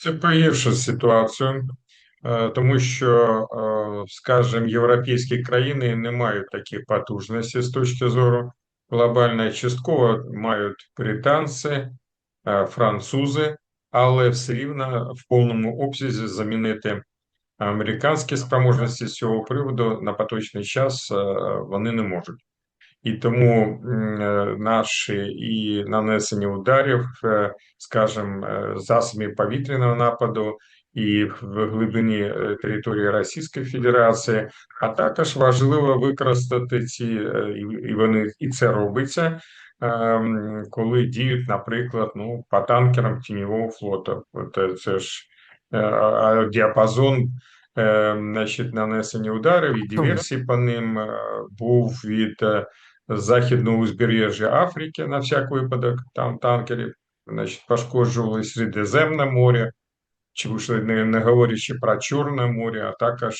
Це погіршить ситуацію, тому що, скажімо, європейські країни не мають таких потужностей з точки зору глобальної. Частково мають британці, французи, але все рівно в повному обсязі замінити американські спроможності з цього приводу на поточний час вони не можуть. І тому наші і нанесення ударів, скажімо, засобів повітряного нападу і в глибині території Російської Федерації, а також важливо використати ці, і вони і це робиться, коли діють, наприклад, по танкерам тіньового флоту. Це ж діапазон значить, нанесення ударів і Мгм. диверсій по ним був від західного узбережжя Африки на всяк випадок, там танкерів, значить, пошкоджували Середземне море, чи вже не говорячи про Чорне море, а також